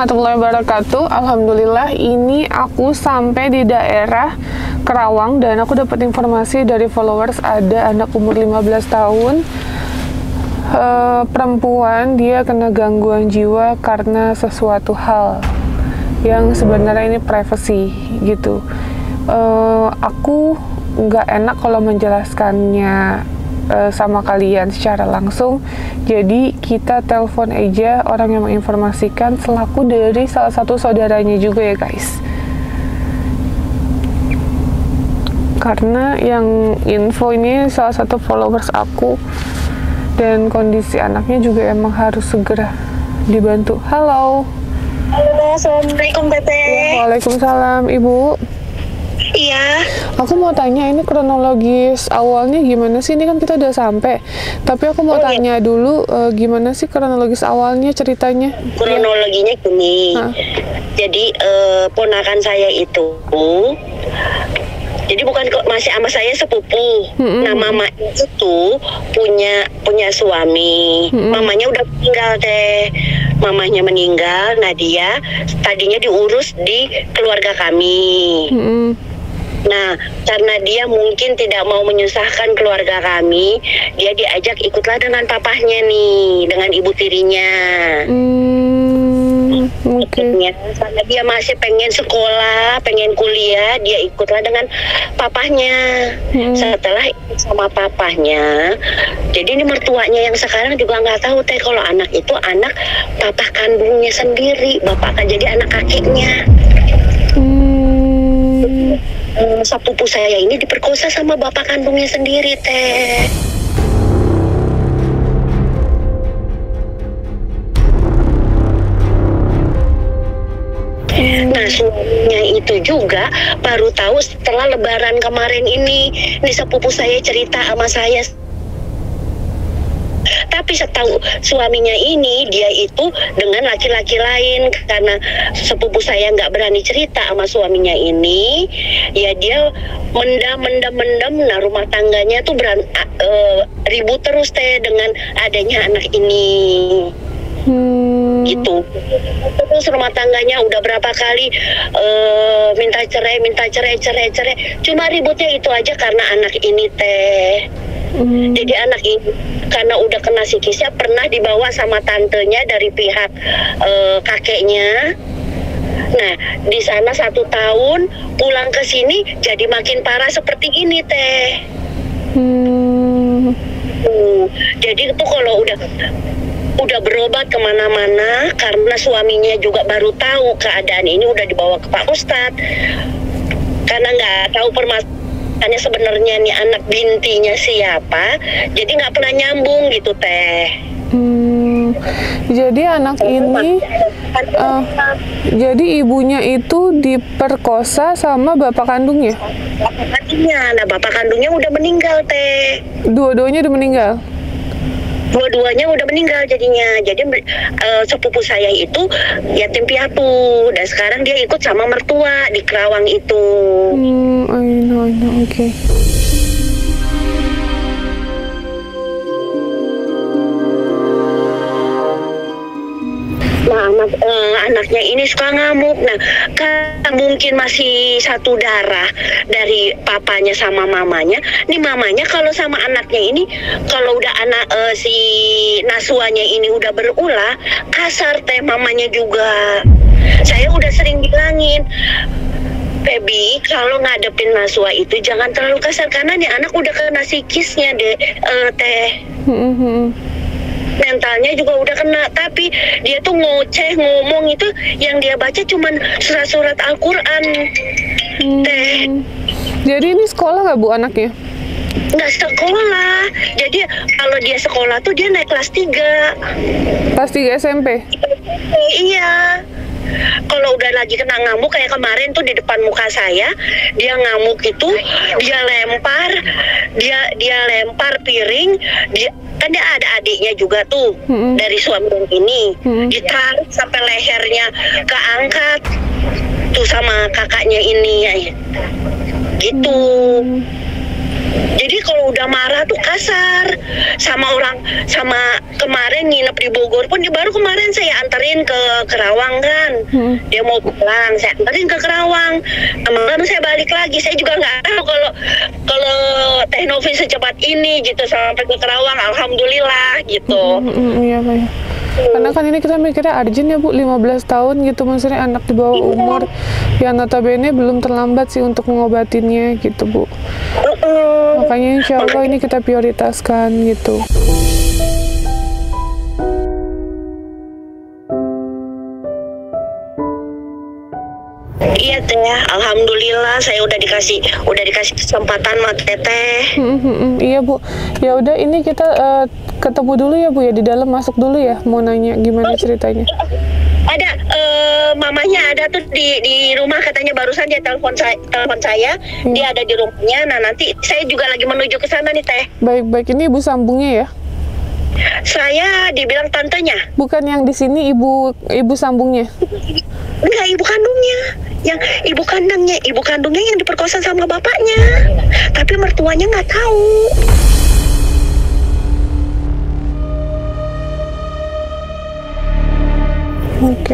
warahmatullahi wabarakatuh. Alhamdulillah, ini aku sampai di daerah Kerawang dan aku dapat informasi dari followers ada anak umur 15 tahun perempuan, dia kena gangguan jiwa karena sesuatu hal yang sebenarnya ini privacy gitu. Aku nggak enak kalau menjelaskannya sama kalian secara langsung, jadi kita telepon aja orang yang menginformasikan selaku dari salah satu saudaranya juga ya guys, karena yang info ini salah satu followers aku dan kondisi anaknya juga emang harus segera dibantu. Halo. Halo, assalamualaikum Teteh. Waalaikumsalam Ibu. Iya. Aku mau tanya ini kronologis awalnya gimana sih? Ini kan kita udah sampai, tapi aku mau tanya dulu gimana sih kronologis awalnya ceritanya? Kronologinya gini. Jadi ponakan saya itu, jadi bukan masih sama saya sepupu. Nah mama itu punya suami. Mamanya udah meninggal teh. Mamanya meninggal. Nah dia tadinya diurus di keluarga kami. Nah, karena dia mungkin tidak mau menyusahkan keluarga kami, dia diajak ikutlah dengan papahnya nih, dengan ibu tirinya. Okay. Karena dia masih pengen sekolah, pengen kuliah, dia ikutlah dengan papahnya. Setelah ikut sama papahnya, jadi ini mertuanya yang sekarang juga nggak tahu teh kalau anak itu anak papa kandungnya sendiri, bapak kan jadi anak kakeknya. Sepupu saya ini diperkosa sama bapak kandungnya sendiri teh. Nah suaminya itu juga baru tahu setelah lebaran kemarin ini. Nih sepupu saya cerita sama saya. Tapi setahu suaminya ini, dia itu dengan laki-laki lain. Karena sepupu saya nggak berani cerita sama suaminya ini, ya dia mendam. Nah rumah tangganya tuh ribut terus teh dengan adanya anak ini. Gitu. Terus rumah tangganya udah berapa kali minta cerai. Cuma ributnya itu aja karena anak ini teh. Jadi anak ini karena udah kena psikisnya, pernah dibawa sama tantenya dari pihak kakeknya. Nah di sana 1 tahun, pulang ke sini jadi makin parah seperti ini teh. Jadi itu kalau udah berobat kemana-mana, karena suaminya juga baru tahu keadaan ini, udah dibawa ke Pak Ustadz karena nggak tahu permasalahannya sebenarnya nih anak bintinya siapa, jadi nggak pernah nyambung gitu teh. Jadi anak ini jadi ibunya itu diperkosa sama bapak kandungnya? Bapak kandungnya, nah bapak kandungnya udah meninggal teh. Dua-duanya udah meninggal? Dua-duanya udah meninggal jadinya. Jadi sepupu saya itu yatim piatu dan sekarang dia ikut sama mertua di Kerawang itu. I know, okay. Nah anaknya ini suka ngamuk. Nah karena mungkin masih satu darah dari papanya sama mamanya. Nih mamanya kalau sama anaknya ini, kalau udah anak si nasuanya ini udah berulah, kasar teh mamanya juga. Saya udah sering bilangin, Pebi, kalau ngadepin Naswa itu jangan terlalu kasar karena nih anak udah kena psikisnya deh, teh. Mentalnya juga udah kena, tapi dia tuh ngoceh ngomong itu yang dia baca cuman surat-surat Al-Quran. Teh. Jadi ini sekolah nggak Bu anaknya? Nggak sekolah. Jadi kalau dia sekolah tuh dia naik kelas 3. Kelas 3 SMP? Iya. Kalau udah lagi kena ngamuk kayak kemarin tuh di depan muka saya, dia ngamuk itu, dia lempar piring, kan dia ada adiknya juga tuh dari suami ini, ditarik sampai lehernya keangkat tuh sama kakaknya ini ya, gitu. Jadi kalau udah marah tuh kasar sama orang, sama kemarin nginep di Bogor pun baru kemarin saya anterin ke Kerawang kan. Dia mau pulang, saya anterin ke Kerawang. Malam saya balik lagi. Saya juga nggak tahu kalau Teh Novi secepat ini gitu sampai ke Kerawang. Alhamdulillah gitu. Iya Pak. Karena kan ini kita mikirnya urgent ya Bu, 15 tahun gitu, maksudnya anak di bawah umur yang notabene belum terlambat sih untuk mengobatinnya gitu Bu. Makanya insya Allah ini kita prioritaskan gitu. Iya Teh, alhamdulillah saya udah dikasih kesempatan sama Teteh. Iya Bu, ya udah ini kita ketemu dulu ya Bu ya, di dalam masuk dulu ya, mau nanya gimana ceritanya. Ada mamanya ada tuh di rumah, katanya barusan dia telepon saya, dia ada di rumahnya. Nah nanti saya juga lagi menuju ke sana nih Teh. Baik, ini ibu sambungnya ya? Saya dibilang tantenya. Bukan yang di sini ibu sambungnya? Enggak, ibu kandungnya. Yang ibu kandungnya yang diperkosa sama bapaknya. Tapi mertuanya nggak tahu.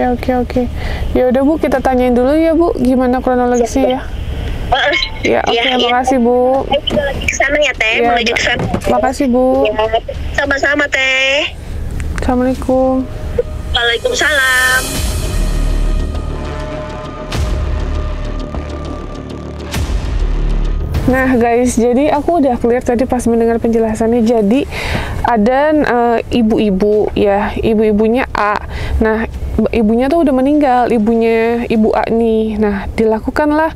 Oke. Ya udah Bu, kita tanyain dulu ya Bu, gimana kronologisnya ya. Ya, oke, makasih Bu. Saya juga lagi ke sana ya Teh, Ya, menuju ke sana. makasih Bu. Ya, sama-sama Teh. Assalamualaikum. Waalaikumsalam. Nah guys, jadi aku udah clear tadi pas mendengar penjelasannya. Jadi ada ibu-ibu ya, ibu-ibunya A. Nah ibunya tuh udah meninggal, ibu A nih. Nah dilakukanlah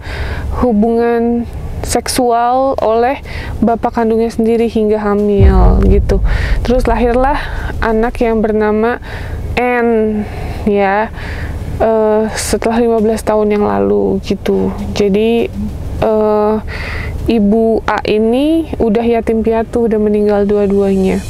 hubungan seksual oleh bapak kandungnya sendiri hingga hamil gitu. Terus lahirlah anak yang bernama N ya, setelah 15 tahun yang lalu gitu. Jadi ibu A ini udah yatim piatu, udah meninggal dua-duanya.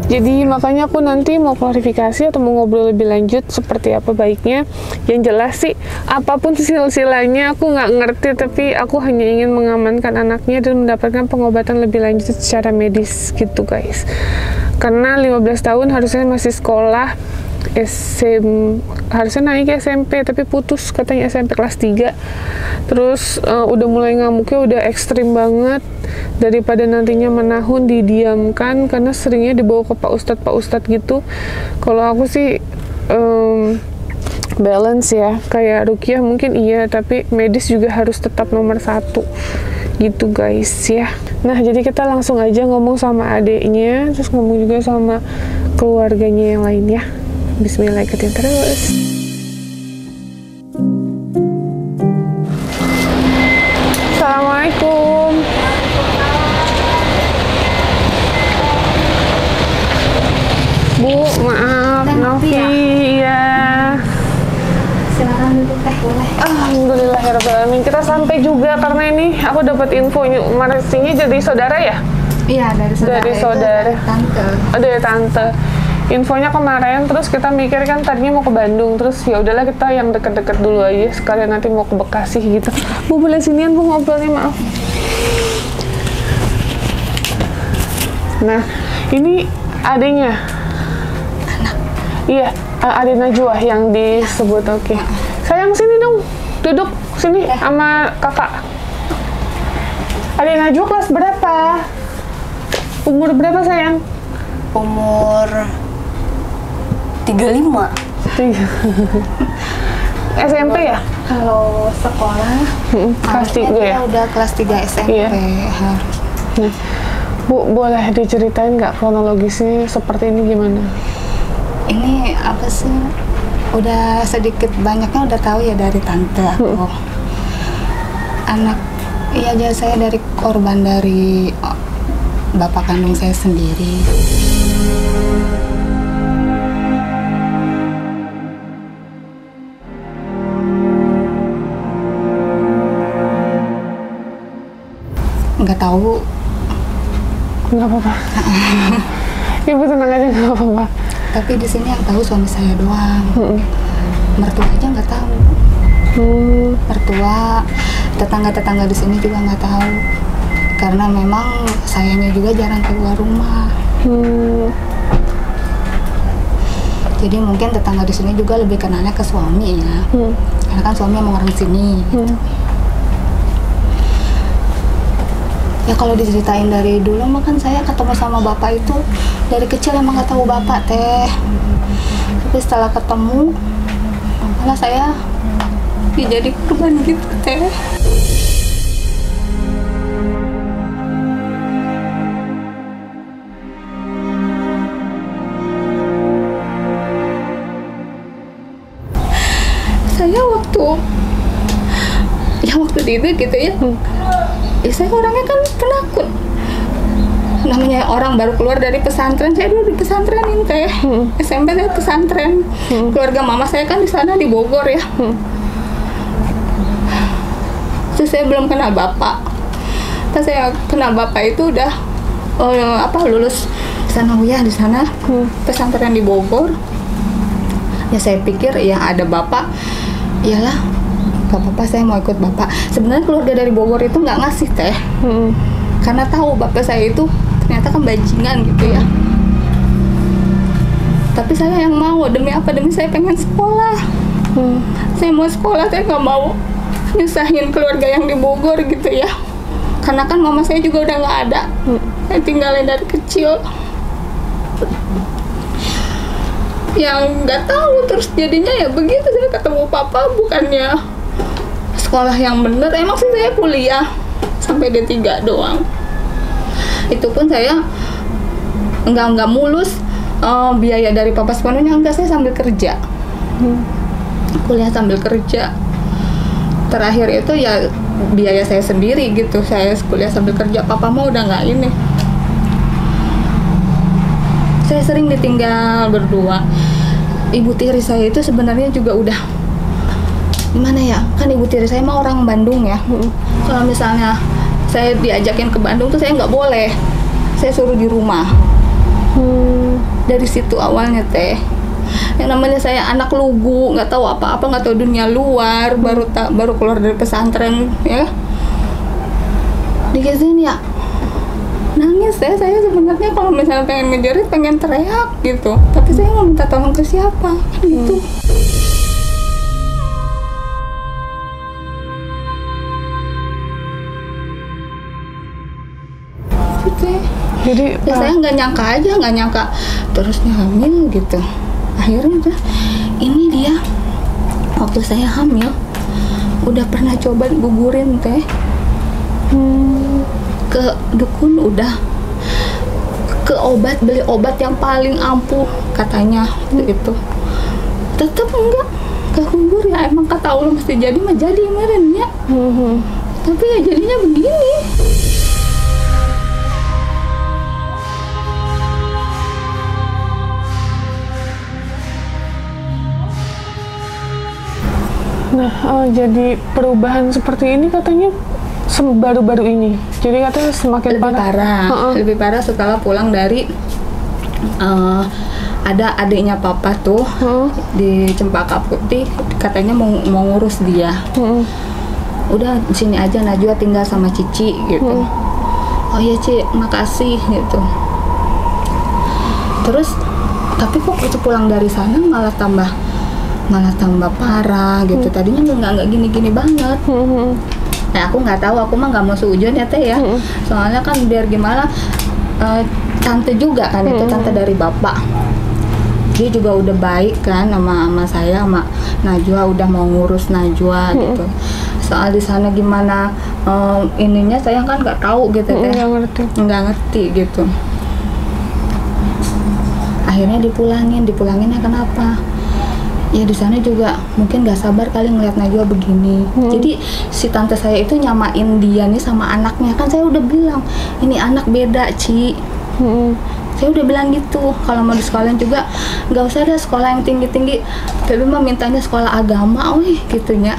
Jadi makanya aku nanti mau klarifikasi atau mau ngobrol lebih lanjut seperti apa baiknya. Yang jelas sih apapun silsilanya aku nggak ngerti, tapi aku hanya ingin mengamankan anaknya dan mendapatkan pengobatan lebih lanjut secara medis gitu guys. Karena 15 tahun harusnya masih sekolah, harusnya naik ke SMP tapi putus katanya SMP kelas 3. Terus udah mulai ngamuknya udah ekstrim banget. Daripada nantinya menahun didiamkan karena seringnya dibawa ke Pak Ustadz gitu. Kalau aku sih balance ya, kayak Rukiah mungkin iya, tapi medis juga harus tetap nomor 1 gitu guys ya. Nah jadi kita langsung aja ngomong sama adeknya, terus ngomong juga sama keluarganya yang lain ya. Bismillah, ikutin terus. Assalamualaikum. Bu, maaf, Novi ya. Silakan duduk Teh, boleh. Alhamdulillahirrahmanirrahim. Kita sampai juga karena ini aku dapat info Marsinya jadi saudara ya? Iya, dari saudara. Dari saudara. Tante. Dari tante. Infonya kemarin, terus kita mikir kan tadinya mau ke Bandung, terus ya udahlah kita yang deket-deket dulu aja, sekalian nanti mau ke Bekasi gitu. Bu, boleh sinian Bu ngobrolnya, maaf. Nah, ini adanya. Anak. Iya, adik Najwa yang disebut. Oke. Sayang sini dong, duduk sini sama kakak. Adik Najwa kelas berapa? Umur berapa sayang? Umur 35. SMP ya? Kalau sekolah kelas 3 ya? Udah kelas 3 SMP. Iya. Nah, Bu, boleh diceritain nggak kronologisnya seperti ini gimana? Ini apa sih? Udah sedikit banyaknya udah tahu ya dari tante aku. Anak, iya aja saya dari korban dari bapak kandung saya sendiri. Nggak tahu. Nggak apa-apa. Ibu tenang aja, nggak apa-apa. Tapi di sini yang tahu suami saya doang. Mertua aja nggak tahu. mertua, tetangga-tetangga di sini juga nggak tahu karena memang sayanya juga jarang keluar rumah. Jadi mungkin tetangga di sini juga lebih kenalnya ke suami ya, karena kan suami emang orang sini. Gitu. Ya kalau diceritain dari dulu mah kan saya ketemu sama bapak itu dari kecil emang nggak tahu bapak teh. Tapi setelah ketemu malah saya jadi korban gitu teh. Saya waktu itu gitu ya, saya orangnya kan penakut. Namanya orang baru keluar dari pesantren, saya dulu di pesantren teh, SMP saya pesantren. Keluarga mama saya kan di sana di Bogor ya. Terus saya belum kenal bapak. Pas saya kenal bapak itu udah lulus sanawiyah di sana, pesantren di Bogor. Ya saya pikir ya ada bapak, iyalah gak apa-apa saya mau ikut bapak. Sebenarnya keluarga dari Bogor itu nggak ngasih teh, karena tahu bapak saya itu ternyata kan bajingan gitu ya. Tapi saya yang mau, demi apa? Demi saya pengen sekolah. Saya mau sekolah, saya nggak mau nyusahin keluarga yang di Bogor gitu ya. Karena kan mama saya juga udah nggak ada, saya tinggalin dari kecil. Yang nggak tahu terus jadinya ya begitu, saya ketemu papa bukannya sekolah yang bener. Emang sih saya kuliah sampai D3 doang. Itu pun saya nggak mulus, biaya dari papa sepenuhnya enggak, saya sambil kerja. Kuliah sambil kerja. Terakhir itu ya biaya saya sendiri gitu, saya kuliah sambil kerja. Papa mah udah nggak ini. Saya sering ditinggal berdua. Ibu tiri saya itu sebenarnya juga udah gimana ya, kan ibu tiri saya mah orang Bandung ya. Kalau misalnya saya diajakin ke Bandung tuh saya nggak boleh, saya suruh di rumah. Dari situ awalnya teh. Yang namanya saya anak lugu, nggak tahu apa-apa, nggak tahu dunia luar, baru keluar dari pesantren ya. Dikasih ya nangis saya sebenarnya kalau misalnya pengen ngejerit, pengen teriak gitu, tapi saya mau minta tolong ke siapa gitu. Jadi ya, saya nggak nyangka terusnya hamil gitu. Akhirnya udah, ini dia waktu saya hamil udah pernah coba gugurin teh. Ke dukun udah, ke obat, beli obat yang paling ampuh katanya gitu. Tetap enggak gugur ya, emang kata Allah mesti jadi mah jadi kemarin ya. Tapi ya jadinya begini. Nah, jadi perubahan seperti ini katanya baru-baru ini. Jadi katanya semakin lebih parah setelah pulang dari ada adiknya papa tuh di Cempaka Putih, katanya mau ngurus dia. Udah di sini aja Najwa tinggal sama Cici gitu. Oh iya Ci, makasih gitu. Terus tapi kok itu pulang dari sana malah tambah parah gitu. Tadinya nggak gini-gini banget. Nah aku nggak tahu, aku mah nggak mau seujun ya teh ya. Soalnya kan biar gimana, tante juga kan itu, tante dari bapak. Dia juga udah baik kan sama saya, sama Najwa, udah mau ngurus Najwa gitu. Soal di sana gimana ininya saya kan nggak tahu gitu teh. Nggak ngerti gitu. Akhirnya dipulanginnya kenapa? Ya di sana juga mungkin nggak sabar kali ngeliat Najwa begini. Jadi si tante saya itu nyamain dia nih sama anaknya. Kan saya udah bilang ini anak beda Ci. Saya udah bilang gitu, kalau mau di sekolah juga nggak usah ada sekolah yang tinggi-tinggi, tapi mah mintanya sekolah agama, gitunya.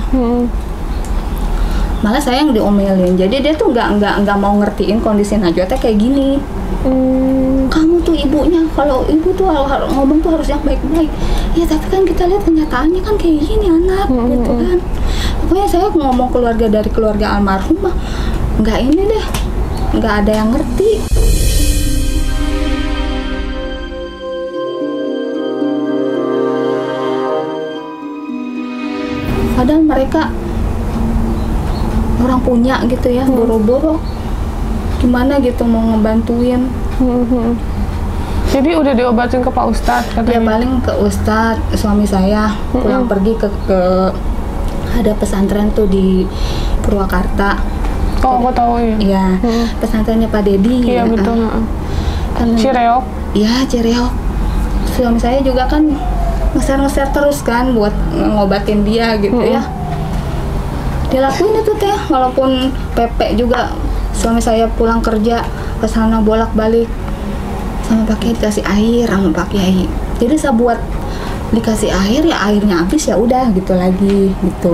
malah saya yang diomelin. Jadi dia tuh nggak mau ngertiin kondisi Najwa teh kayak gini. Kamu tuh ibunya, kalau ibu tuh ngomong tuh harus yang baik-baik. Ya tapi kan kita lihat kenyataannya kan kayak gini anak, gitu kan. Pokoknya saya ngomong dari keluarga almarhum mah nggak ini deh, nggak ada yang ngerti. Padahal mereka orang punya gitu ya, boro-boro gimana gitu mau ngebantuin. Jadi udah diobatin ke Pak Ustadz Ya katanya? paling ke Ustadz, suami saya pulang pergi ke ada pesantren tuh di Purwakarta. Oh, aku tahu ya. Iya, pesantrennya Pak Dedi. Iya, ya. betul. Kan, Cireok. Iya, Cireok. Suami saya juga kan ngeser terus kan buat ngobatin dia gitu ya. Dilakuin itu teh, walaupun PP juga. Suami saya pulang kerja ke sana bolak-balik sama pakai dikasih air sama Pak Kiai. Jadi saya buat dikasih air ya airnya habis ya udah gitu lagi gitu.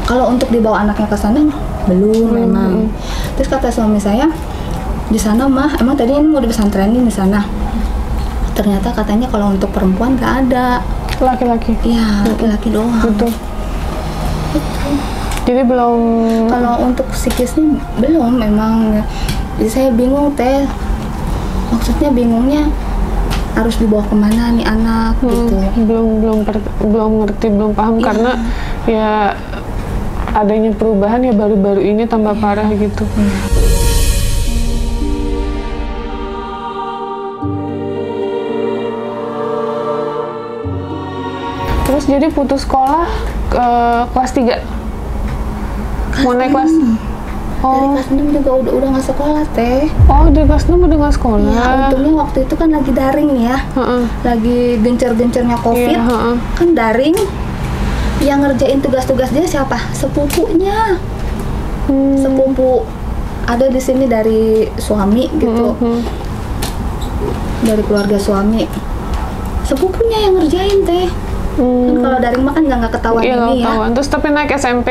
Kalau untuk dibawa anaknya ke sana belum memang. Terus kata suami saya di sana mah emang tadi ini mau dipesantrenin di sana. Ternyata katanya kalau untuk perempuan nggak ada. Laki-laki. Iya, laki-laki doang. Betul. Jadi belum. Kalau untuk psikisnya belum memang. Jadi saya bingung teh. Maksudnya bingungnya harus dibawa kemana nih anak gitu. Belum ngerti, belum paham karena ya adanya perubahan ya baru-baru ini tambah parah gitu. Terus jadi putus sekolah kelas 3. Mau naik kelas Dari kelas 6 juga udah nggak sekolah teh. Oh, dari kelas 6 udah nggak sekolah. Ya, untungnya waktu itu kan lagi daring ya. Lagi gencar-gencarnya COVID. Iya, Kan daring. Yang ngerjain tugas-tugas dia siapa? Sepupunya. Sepupu ada di sini dari suami gitu. Dari keluarga suami. Sepupunya yang ngerjain teh. Kan kalau daring mah kan nggak ketahuan Iya, ini ya. ketahuan. Terus tapi naik SMP.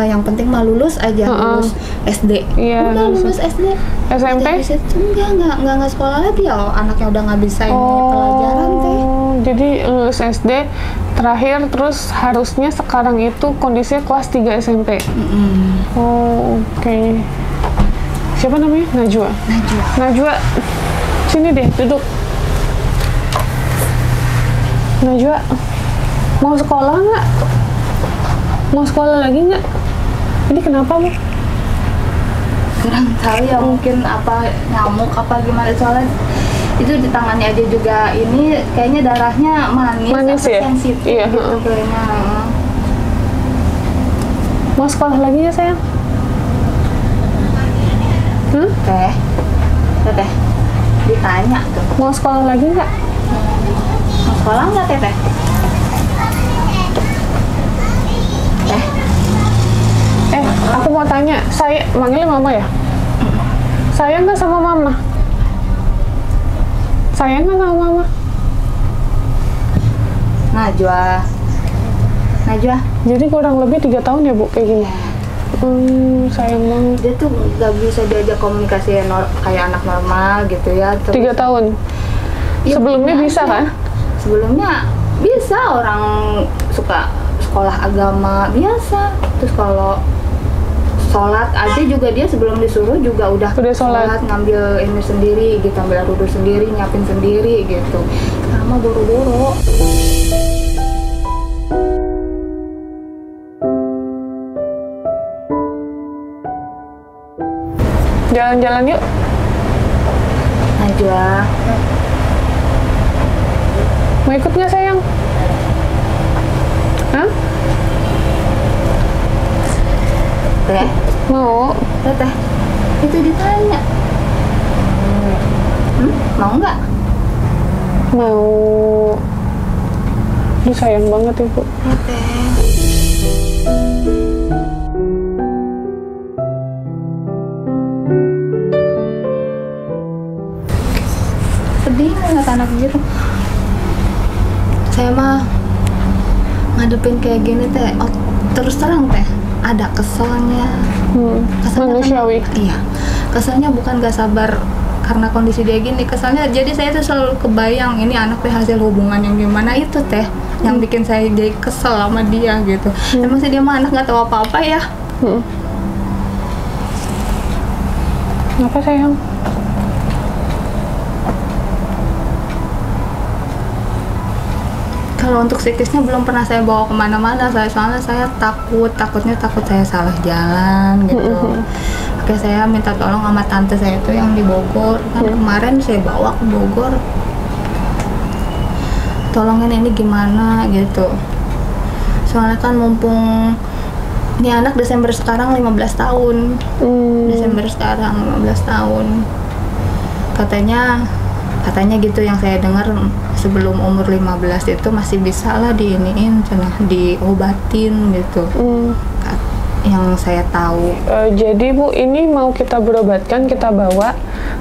Yang penting mah lulus aja, lulus SD. Iya, Udah lulus SD. SMP? Enggak sekolah lagi ya. Anaknya udah nggak bisa ini pelajaran teh. Jadi lulus SD terakhir terus harusnya sekarang itu kondisinya kelas 3 SMP. Oh, oke. Siapa namanya? Najwa. Najwa. Sini deh, duduk. Najwa. Mau sekolah nggak? Mau sekolah lagi nggak? Ini kenapa, Bu? Kurang tahu ya, mungkin apa nyamuk apa gimana, soalnya itu di tangannya aja juga ini kayaknya darahnya manis ya? sensitif Iya, gitu kayaknya. Mau sekolah lagi ya, sayang? Teh ditanya tuh, Mau sekolah lagi nggak? mau sekolah nggak Teh? Aku mau tanya, saya manggilnya Mama ya? Sayang nggak sama Mama? Sayang nggak sama Mama? Najwa. Jadi kurang lebih 3 tahun ya, Bu, kayak gini? Sayang banget. Dia tuh nggak bisa diajak komunikasi kayak anak normal gitu ya. 3 tahun? Ya, Sebelumnya bisa kan? Sebelumnya bisa, orang suka sekolah agama biasa. Terus kalau sholat aja juga dia sebelum disuruh juga udah sholat. Ngambil ini sendiri gitu, ambil wudhu sendiri, nyiapin sendiri gitu. Sama boro-boro. Jalan-jalan yuk. Najwa. Mau ikut nggak, sayang? Hah? Teh? Mau. Teh? Itu ditanya. Mau nggak? Mau. Ini sayang banget, Ibu. Teh. Sedih ngeliat anak gitu. Saya mah ngadepin kayak gini teh, terus terang teh, ada keselnya. Manusiawi. Iya, keselnya bukan gak sabar karena kondisi dia gini, keselnya jadi saya tuh selalu kebayang ini anak teh hasil hubungan yang gimana itu teh yang bikin saya jadi kesel sama dia gitu. Emang sih dia mah anak nggak tahu apa-apa ya. Apa sayang? Kalau untuk psikisnya belum pernah saya bawa kemana-mana, soalnya saya takutnya saya salah jalan gitu. Oke, saya minta tolong sama tante saya itu yang di Bogor, kan kemarin saya bawa ke Bogor, tolongin ini gimana gitu. Soalnya kan mumpung ini anak Desember sekarang 15 tahun. Desember sekarang 15 tahun. Katanya gitu yang saya dengar, sebelum umur 15 itu masih bisa lah diiniin, diobatin gitu. Yang saya tahu. Jadi Bu, ini mau kita berobatkan, kita bawa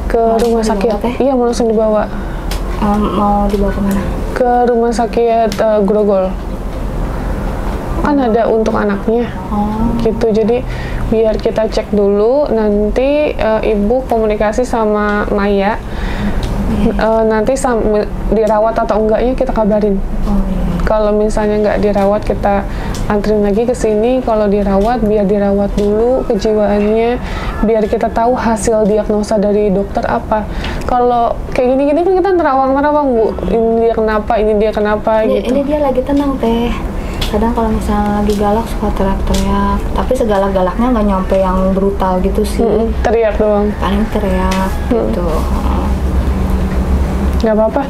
ke rumah sakit. Iya, mau langsung dibawa. Mau dibawa kemana? Ke rumah sakit Grogol. Kan ada untuk anaknya. Gitu. Jadi biar kita cek dulu, nanti Ibu komunikasi sama Maya. Nanti dirawat atau enggaknya kita kabarin. Kalau misalnya nggak dirawat, kita antrin lagi ke sini. Kalau dirawat, biar dirawat dulu kejiwaannya, biar kita tahu hasil diagnosa dari dokter apa. Kalau kayak gini-gini kan kita nerawang-nerawang, Bu. Ini dia kenapa gitu. Ini dia lagi tenang teh. Kadang kalau misalnya lagi galak suka teriak-teriak, tapi segalak-galaknya nggak nyampe yang brutal gitu sih. Teriak doang. Paling teriak gitu. Nggak apa-apa.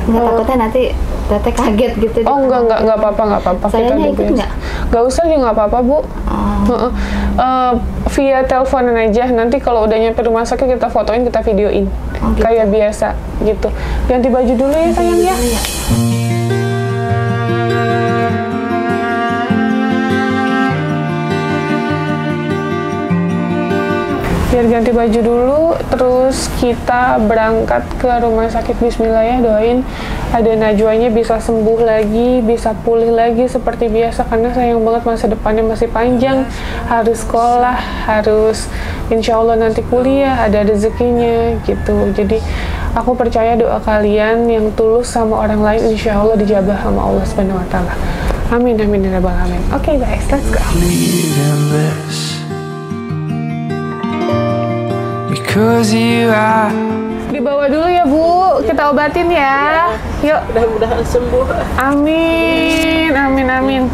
Nggak takutnya nanti Teteh kaget gitu. Oh enggak apa-apa. Sayangnya ikut nggak? Nggak usah juga nggak apa-apa, Bu. Via teleponan aja. Nanti kalau udah nyampe rumah sakit kita fotoin, kita videoin. Gitu. Kayak biasa gitu. Ganti baju dulu ya sayang ya. Biar ganti baju dulu, terus kita berangkat ke rumah sakit. Bismillah ya, doain ada Najwanya bisa sembuh lagi, bisa pulih lagi seperti biasa, karena sayang banget masa depannya masih panjang, harus sekolah, harus insya Allah nanti kuliah, ada rezekinya gitu. Jadi aku percaya doa kalian yang tulus sama orang lain insya Allah dijabah sama Allah Subhanahu Wa Taala. Amin amin ya rabbal alamin. Oke guys, let's go. Dibawa dulu ya Bu, kita obatin ya. Yuk. Mudah-mudahan sembuh. Amin, amin.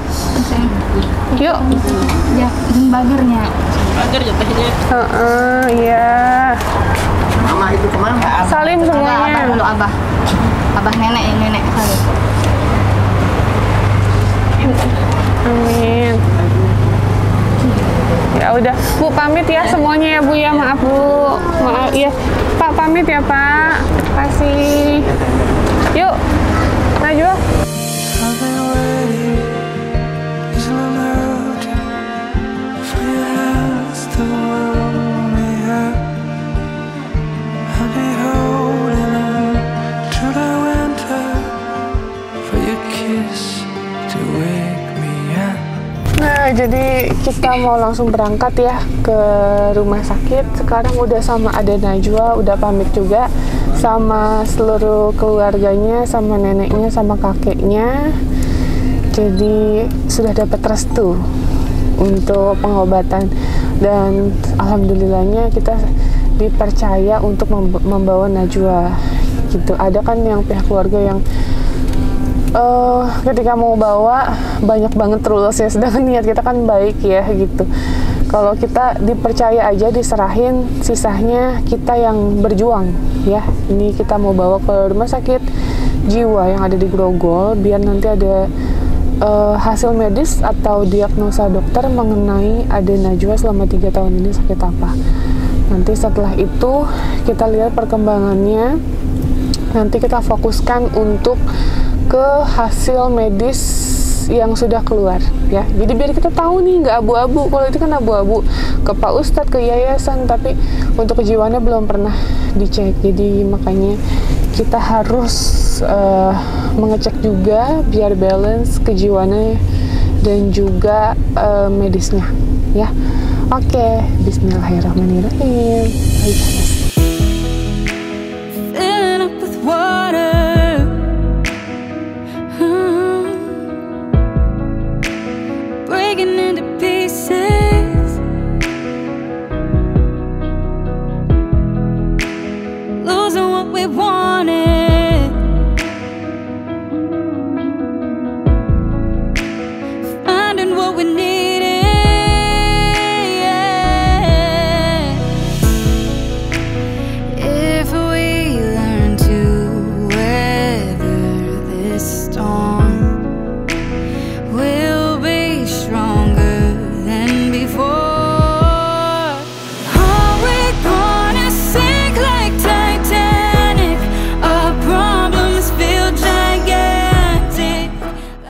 Yuk. Ya, ini bagernya. Bager jatuhnya. Iya. Mama itu kemana? Salim semuanya. Abah dulu, Abah. Abah nenek salim. Amin. Ya udah, Bu pamit ya semuanya ya Bu ya, maaf Bu, maaf ya Pak, pamit ya Pak, kasih. Yuk, Najwa. Nah, jadi kita mau langsung berangkat ya ke rumah sakit. Sekarang udah sama ada Najwa, udah pamit juga sama seluruh keluarganya, sama neneknya, sama kakeknya. Jadi sudah dapat restu untuk pengobatan, dan alhamdulillahnya kita dipercaya untuk membawa Najwa gitu. Ada kan yang pihak keluarga yang ketika mau bawa banyak banget rulesnya, sedangkan niat kita kan baik ya gitu. Kalau kita dipercaya aja, diserahin, sisanya kita yang berjuang ya. Ini kita mau bawa ke rumah sakit jiwa yang ada di Grogol, biar nanti ada hasil medis atau diagnosa dokter mengenai Ade Najwa selama 3 tahun ini sakit apa. Nanti setelah itu kita lihat perkembangannya, nanti kita fokuskan untuk ke hasil medis yang sudah keluar ya. Jadi biar kita tahu nih, nggak abu-abu. Kalau itu kan abu-abu ke Pak Ustadz, ke yayasan, tapi untuk kejiwaannya belum pernah dicek. Jadi makanya kita harus mengecek juga biar balance kejiwaannya dan juga medisnya. ya. Oke, bismillahirrahmanirrahim. Filling up with water.